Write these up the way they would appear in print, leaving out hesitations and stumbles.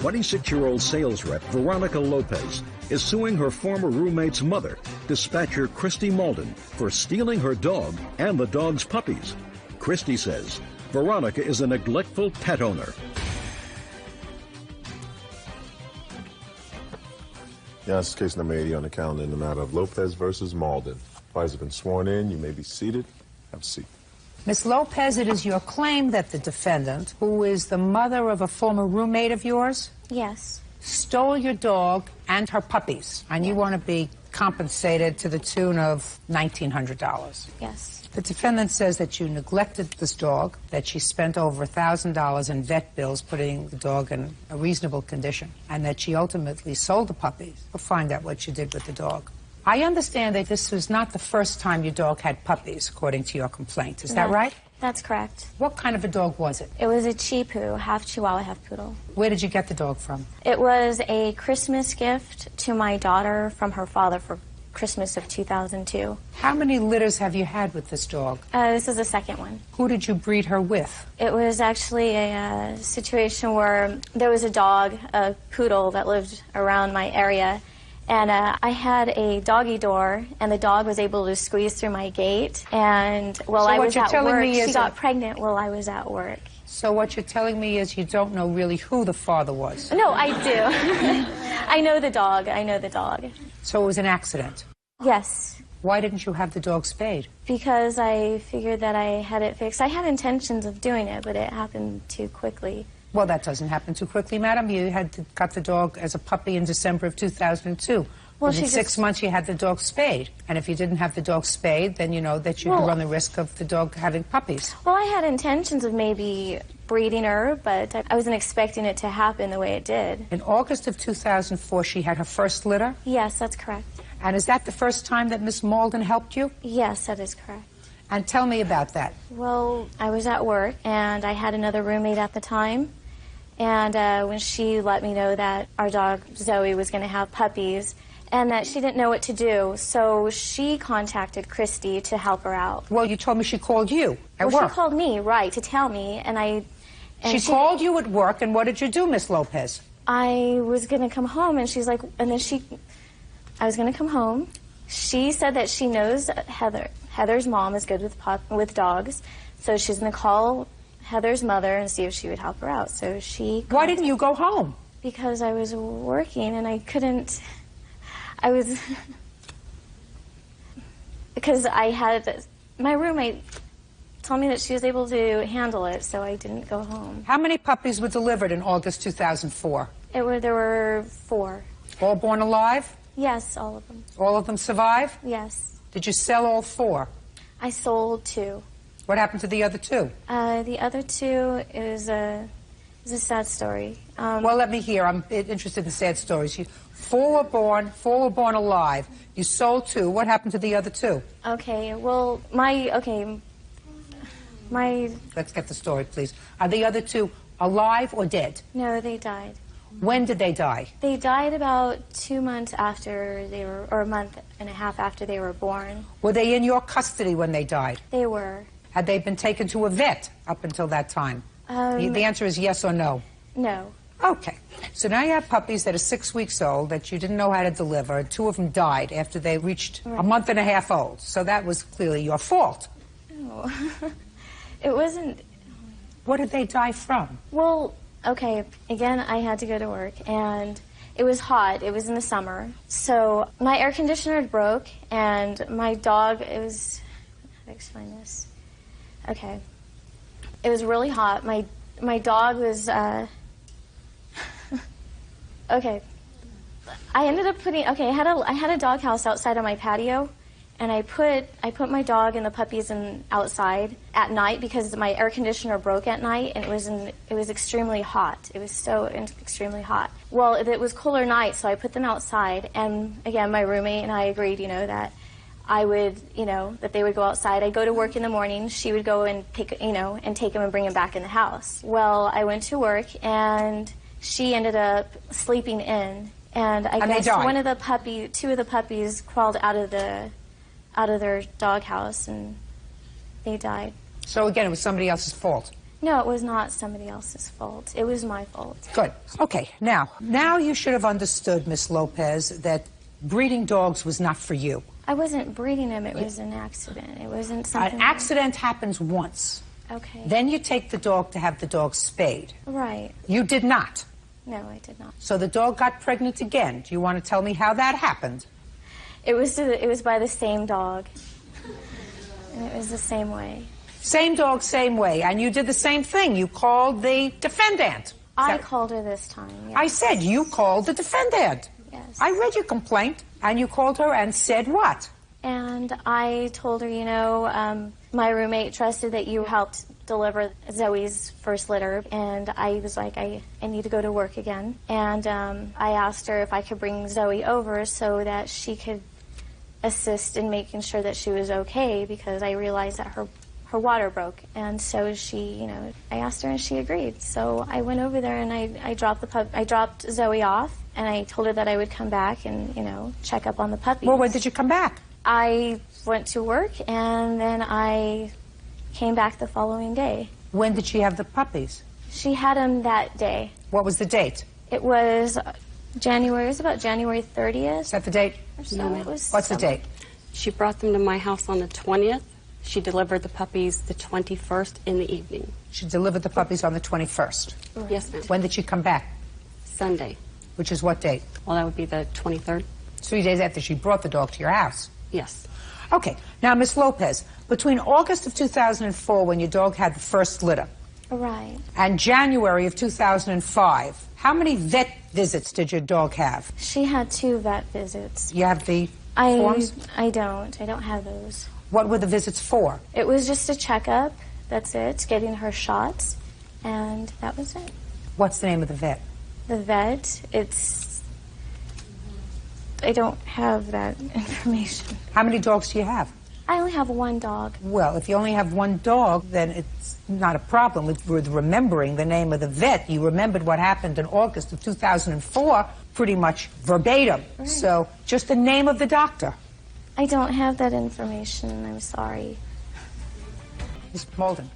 26-year-old sales rep Veronica Lopez is suing her former roommate's mother, dispatcher Christy Malden, for stealing her dog and the dog's puppies. Christy says Veronica is a neglectful pet owner. Yes, case number 80 on the calendar in the matter of Lopez versus Malden. Parties have been sworn in. You may be seated. Have a seat. Miss Lopez, it is your claim that the defendant, who is the mother of a former roommate of yours, yes, stole your dog and her puppies, and you want to be compensated to the tune of $1,900. yes. The defendant says that you neglected this dog, that she spent over $1,000 in vet bills putting the dog in a reasonable condition, and that she ultimately sold the puppies. We'll find out what you did with the dog. I understand that this was not the first time your dog had puppies, according to your complaint. Is that right? That's correct. What kind of a dog was it? It was a Chipu, half Chihuahua, half Poodle. Where did you get the dog from? It was a Christmas gift to my daughter from her father for Christmas of 2002. How many litters have you had with this dog? This is the second one. Who did you breed her with? It was actually a situation where there was a dog, a poodle, that lived around my area. And I had a doggy door, and the dog was able to squeeze through my gate. And while I was at work, she got pregnant while I was at work. So what you're telling me is you don't know really who the father was? No, I do. I know the dog. I know the dog. So it was an accident? Yes. Why didn't you have the dog spayed? Because I figured that I had it fixed. I had intentions of doing it, but it happened too quickly. Well, that doesn't happen too quickly, madam. You had got the dog as a puppy in December of 2002. Well, within 6 months, you had the dog spayed. And if you didn't have the dog spayed, then you know that you run the risk of the dog having puppies. Well, I had intentions of maybe breeding her, but I wasn't expecting it to happen the way it did. In August of 2004, she had her first litter? Yes, that's correct. And is that the first time that Miss Malden helped you? Yes, that is correct. And tell me about that. Well, I was at work, and I had another roommate at the time. And when she let me know that our dog, Zoe, was going to have puppies, and that she didn't know what to do, so she contacted Christy to help her out. Well, you told me she called you at work. She called me, right, to tell me, and I... She called you at work, and what did you do, Miss Lopez? I was going to come home, and she's like... And then I was going to come home. She said that she knows Heather. Heather's mom is good with dogs, so she's going to call Heather's mother and see if she would help her out. So she... Why didn't you go home? Because I was working, and I couldn't... I was... Because I had... My roommate told me that she was able to handle it, so I didn't go home. How many puppies were delivered in August 2004? There were 4. All born alive? Yes, all of them. All of them survive? Yes. Did you sell all 4? I sold 2. What happened to the other 2? The other 2 is a sad story. Well, let me hear. I'm interested in sad stories. 4 were born alive. You sold 2. What happened to the other 2? Okay, well, Let's get the story, please. Are the other 2 alive or dead? No, they died. When did they die? They died about 2 months after they were, or a month and a half after they were born. Were they in your custody when they died? They were. Had they been taken to a vet up until that time? The answer is yes or no. No. Okay. So now you have puppies that are 6 weeks old that you didn't know how to deliver. 2 of them died after they reached a month and a half old. So that was clearly your fault. No. It wasn't. What did they die from? Well, okay, again, I had to go to work, and it was hot. It was in the summer. So my air conditioner broke, and my dog, it was, how do I explain this? Okay. It was really hot. My dog was, okay. I ended up putting, okay, I had a dog house outside on my patio, and I put my dog and the puppies outside at night because my air conditioner broke at night, and it was extremely hot. It was so extremely hot. Well, it was cooler night, so I put them outside, and again, my roommate and I agreed, that I would, that they would go outside. I'd go to work in the morning. She would go and take them and bring them back in the house. Well, I went to work, and she ended up sleeping in, and I guess two of the puppies crawled out of their doghouse, and they died. So again, it was somebody else's fault. No, it was not somebody else's fault. It was my fault. Good. Okay, now you should have understood, Miss Lopez, that breeding dogs was not for you. I wasn't breeding them. It was an accident. It wasn't something... An accident happens once. Okay. Then you take the dog to have the dog spayed. Right. You did not. No, I did not. So the dog got pregnant again. Do you want to tell me how that happened? It was by the same dog. And it was the same way. Same dog, same way. And you did the same thing. You called the defendant. I called her this time, yes. I said you called the defendant. Yes. I read your complaint, and you called her and said what? And I told her, you know, my roommate trusted that you helped deliver Zoe's first litter, and I was like, I need to go to work again. And I asked her if I could bring Zoe over so that she could assist in making sure that she was okay, because I realized that her water broke. And so she, you know, I asked her and she agreed. So I went over there and I dropped Zoe off, and I told her that I would come back and, you know, check up on the puppies. Well, when did you come back? I went to work and then I came back the following day. When did she have the puppies? She had them that day. What was the date? It was January, it was about January 30th. Is that the date? Or so. No. It was What's the date? She brought them to my house on the 20th. She delivered the puppies the 21st in the evening. She delivered the puppies on the 21st. Right. Yes, ma'am. When did she come back? Sunday. Which is what date? Well, that would be the 23rd. 3 days after she brought the dog to your house. Yes. Okay. Now, Miss Lopez, between August of 2004, when your dog had the first litter, Right. and January of 2005, how many vet visits did your dog have? She had 2 vet visits. You have the forms? I don't have those. What were the visits for? It was just a checkup. That's it. Getting her shots, and that was it. What's the name of the vet? The vet, I don't have that information. How many dogs do you have? I only have 1 dog. Well, if you only have 1 dog, then it's not a problem with remembering the name of the vet. You remembered what happened in August of 2004 pretty much verbatim. Right. So just the name of the doctor. I don't have that information. I'm sorry. Ms. Molden,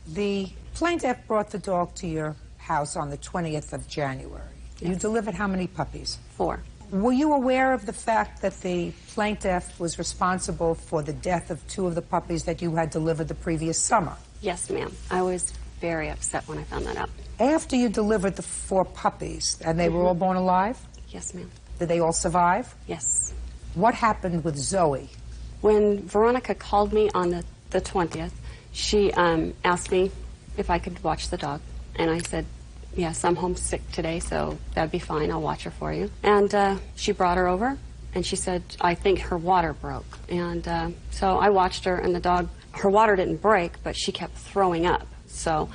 the plaintiff brought the dog to your house on the 20th of January. You delivered how many puppies? 4. Were you aware of the fact that the plaintiff was responsible for the death of 2 of the puppies that you had delivered the previous summer? Yes, ma'am. I was very upset when I found that out. After you delivered the 4 puppies, and they were all born alive, Yes, ma'am. did they all survive? Yes. What happened with Zoe? When Veronica called me on the 20th, she asked me if I could watch the dog. And I said, yes, I'm homesick today, so that'd be fine. I'll watch her for you. And she brought her over, and she said, I think her water broke. And so I watched her, and the dog, her water didn't break, but she kept throwing up. So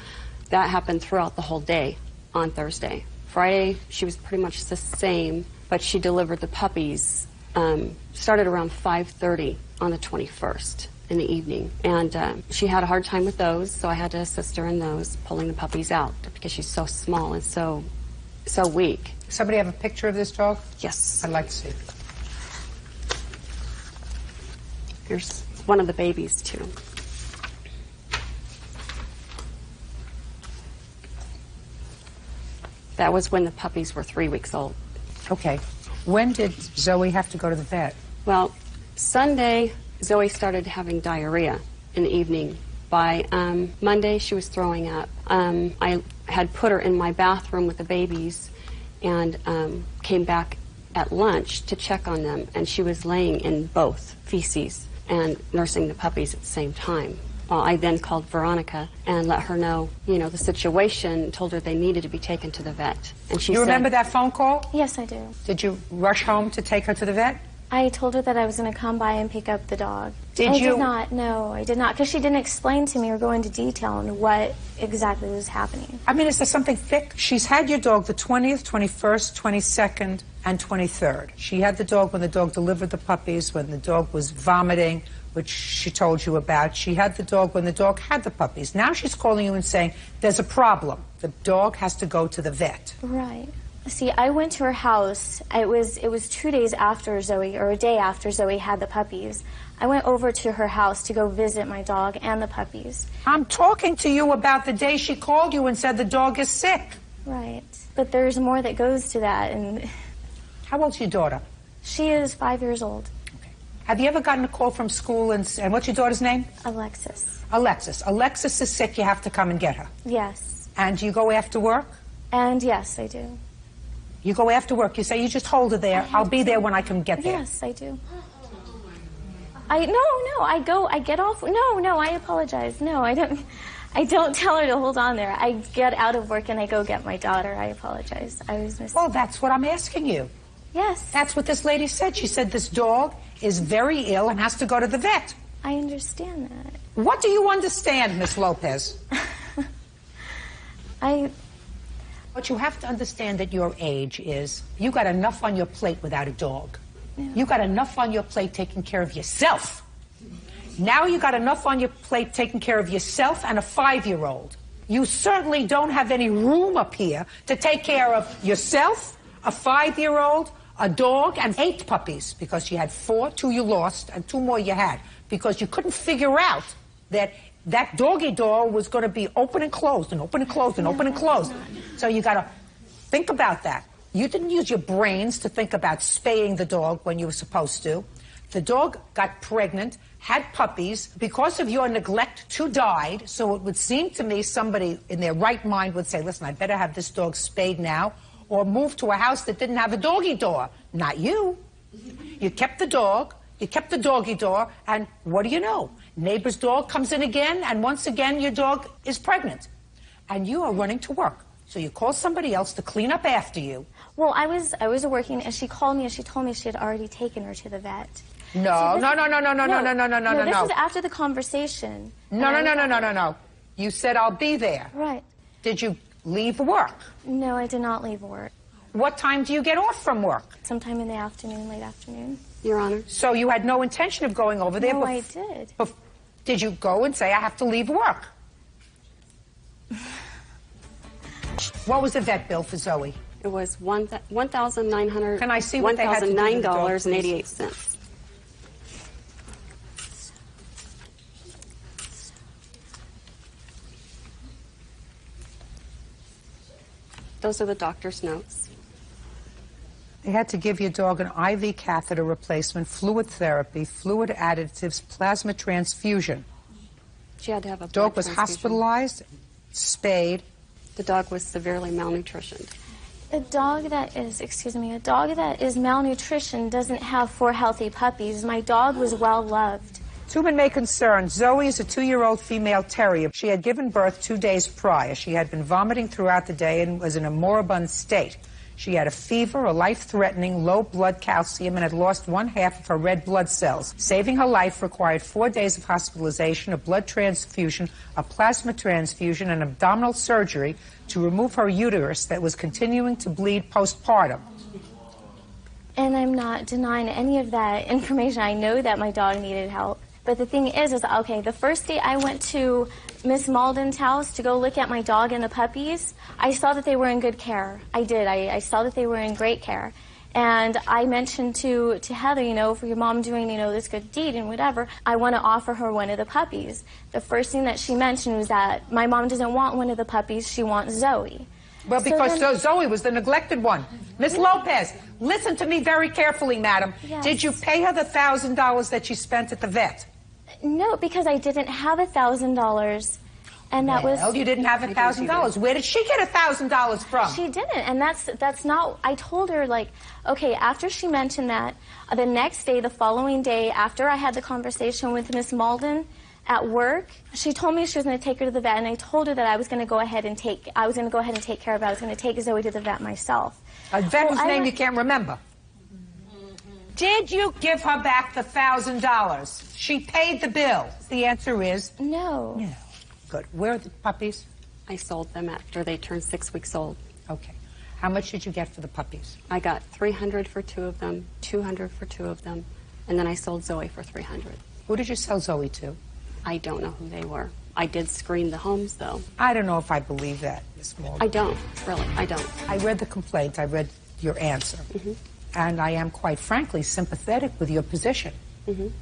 that happened throughout the whole day on Thursday. Friday, she was pretty much the same, but she delivered the puppies, started around 5:30 on the 21st. In the evening, and she had a hard time with those, so I had to assist her in those, pulling the puppies out because she's so small and so weak. Somebody have a picture of this dog? Yes. I'd like to see. Here's one of the babies too. That was when the puppies were 3 weeks old. Okay. When did Zoe have to go to the vet? Well, Sunday Zoe started having diarrhea in the evening. By Monday, she was throwing up. I had put her in my bathroom with the babies and came back at lunch to check on them, and she was laying in both feces and nursing the puppies at the same time. I then called Veronica and let her know, the situation, told her they needed to be taken to the vet. And she You said, remember that phone call? Yes, I do. Did you rush home to take her to the vet? I told her that I was going to come by and pick up the dog. Did you? I did not. No, I did not, because she didn't explain to me or go into detail on what exactly was happening. I mean, is there something thick? She's had your dog the 20th, 21st, 22nd, and 23rd. She had the dog when the dog delivered the puppies, when the dog was vomiting, which she told you about. She had the dog when the dog had the puppies. Now she's calling you and saying, there's a problem. The dog has to go to the vet. Right. See, I went to her house. It was 2 days after Zoe, or a day after Zoe had the puppies. I went over to her house to go visit my dog and the puppies. I'm talking to you about the day she called you and said the dog is sick. Right. But there's more that goes to that. And How old's your daughter? she is 5 years old. Okay. Have you ever gotten a call from school and what's your daughter's name? Alexis. Alexis. Alexis is sick. You have to come and get her. Yes. And you go after work? And yes, I do. You go after work. You say, you just hold her there. I'll be there when I can get there. Yes, I do. I get off. No, I apologize. No, I don't tell her to hold on there. I get out of work and I go get my daughter. I apologize. I was missing. Well, that's what I'm asking you. Yes. That's what this lady said. She said this dog is very ill and has to go to the vet. I understand that. What do you understand, Miss Lopez? What you have to understand at your age is you got enough on your plate without a dog. Yeah. You got enough on your plate taking care of yourself. Now you got enough on your plate taking care of yourself and a 5-year-old. You certainly don't have any room up here to take care of yourself, a 5-year-old, a dog, and 8 puppies, because you had 4, 2 you lost, and 2 more you had, because you couldn't figure out that doggy door was going to be open and closed and open and closed and open and closed. So you got to think about that. You didn't use your brains to think about spaying the dog when you were supposed to. The dog got pregnant, had puppies. Because of your neglect, 2 died. So it would seem to me somebody in their right mind would say, listen, I better have this dog spayed now or move to a house that didn't have a doggy door. Not you. You kept the dog. You kept the doggy door, and what do you know? Neighbor's dog comes in again, and once again your dog is pregnant. And you are running to work. So you call somebody else to clean up after you. Well, I was working, and she called me and she told me she had already taken her to the vet. No. This was after the conversation. No. You said, I'll be there. Right. Did you leave work? No, I did not leave work. What time do you get off from work? Sometime in the afternoon, late afternoon. Your Honor. So you had no intention of going over there? No, I did. Did you go and say, I have to leave work? What was the vet bill for Zoe? It was $1,900. Can I see what they had to do to the dog, $1,009.88. Those are the doctor's notes. They had to give your dog an IV catheter replacement, fluid therapy, fluid additives, plasma transfusion. She had to have a Dog blood was transfusion. hospitalized, spayed. The dog was severely malnutritioned. A dog that is malnutrition doesn't have 4 healthy puppies. My dog was well loved. Tubman may concern, Zoe is a 2-year-old female terrier. She had given birth 2 days prior. She had been vomiting throughout the day and was in a moribund state. She had a fever, a life-threatening low blood calcium, and had lost 1/2 of her red blood cells. Saving her life required 4 days of hospitalization, a blood transfusion, a plasma transfusion, and abdominal surgery to remove her uterus that was continuing to bleed postpartum. And I'm not denying any of that information. I know that my dog needed help. But the thing is, okay, the first day I went to Miss Malden's house to go look at my dog and the puppies, I saw that they were in good care. I did. I saw that they were in great care. And I mentioned to Heather, for your mom doing, this good deed and whatever, I want to offer her one of the puppies. The first thing that she mentioned was that my mom doesn't want one of the puppies, she wants Zoe. Well, because Zoe was the neglected one. Miss Lopez, listen to me very carefully, madam. Yes. Did you pay her the $1,000 that she spent at the vet? No, because I didn't have $1,000, and that was... Well, you didn't have $1,000. Where did she get $1,000 from? She didn't, and that's not... I told her, okay, after she mentioned that, the next day, the following day, after I had the conversation with Miss Malden at work, she told me she was going to take her to the vet, and I told her that I was going to go ahead and take care of her. I was going to take Zoe to the vet myself. A vet whose name you can't remember. Did you give her back the $1,000? She paid the bill. The answer is... No. No. Good. Where are the puppies? I sold them after they turned 6 weeks old. Okay. How much did you get for the puppies? I got $300 for 2 of them, $200 for 2 of them, and then I sold Zoe for $300. Who did you sell Zoe to? I don't know who they were. I did screen the homes, though. I don't know if I believe that, Ms. Malden. I don't, really, I don't. I read the complaint, I read your answer, and I am quite frankly sympathetic with your position.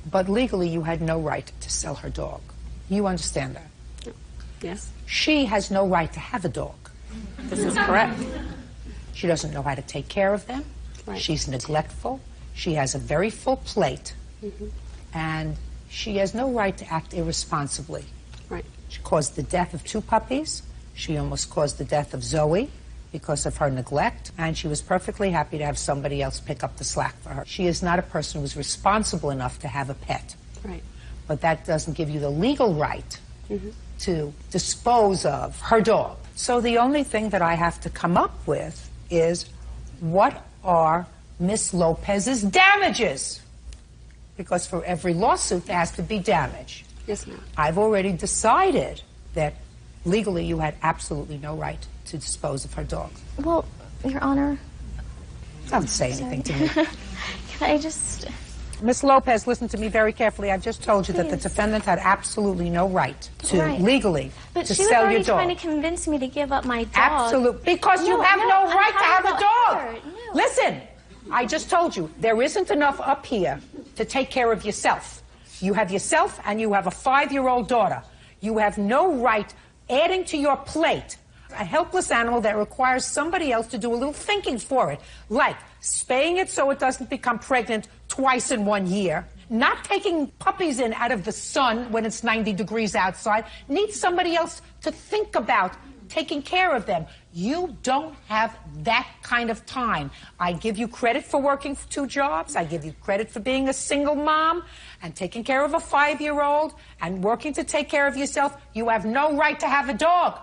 But legally, you had no right to sell her dog. You understand that? Yes. She has no right to have a dog. This is correct. She doesn't know how to take care of them. Right. She's neglectful. She has a very full plate. And she has no right to act irresponsibly. Right. She caused the death of 2 puppies. She almost caused the death of Zoe because of her neglect. And she was perfectly happy to have somebody else pick up the slack for her. She is not a person who's responsible enough to have a pet. Right. But that doesn't give you the legal right to dispose of her dog. So the only thing that I have to come up with is, what are Miss Lopez's damages? Because for every lawsuit, there has to be damage. Yes, ma'am. I've already decided that legally you had absolutely no right to dispose of her dog. Well, Your Honor, Don't say anything to me. can I just... Miss Lopez, listen to me very carefully. I've just told you that the defendant had absolutely no right to legally But to she was sell already your dog. trying to convince me to give up my dog. Absolutely. Because you have no right to have a dog. No. Listen, I just told you, there isn't enough up here to take care of yourself. You have yourself and you have a 5-year-old daughter. You have no right adding to your plate a helpless animal that requires somebody else to do a little thinking for it, like spaying it so it doesn't become pregnant twice in 1 year, not taking puppies in out of the sun when it's 90 degrees outside, needs somebody else to think about taking care of them. You don't have that kind of time. I give you credit for working 2 jobs. I give you credit for being a single mom and taking care of a 5-year-old and working to take care of yourself. You have no right to have a dog.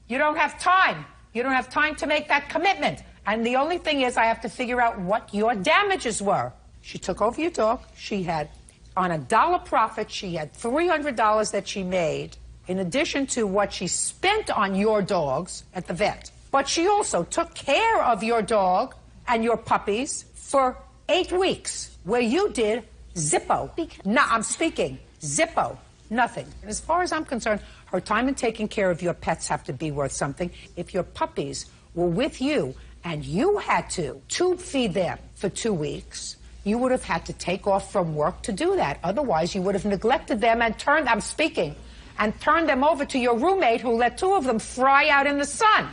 You don't have time. You don't have time to make that commitment. And the only thing is I have to figure out what your damages were. She took over your dog. She had, on a dollar profit, she had $300 that she made in addition to what she spent on your dogs at the vet. But she also took care of your dog and your puppies for 8 weeks, where you did zippo. No, I'm speaking zippo, nothing. And as far as I'm concerned, her time in taking care of your pets have to be worth something. If your puppies were with you and you had to tube feed them for 2 weeks, you would have had to take off from work to do that. Otherwise, you would have neglected them and turned them over to your roommate who let 2 of them fry out in the sun,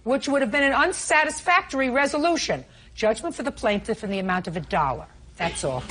which would have been an unsatisfactory resolution. Judgment for the plaintiff in the amount of $1. That's all.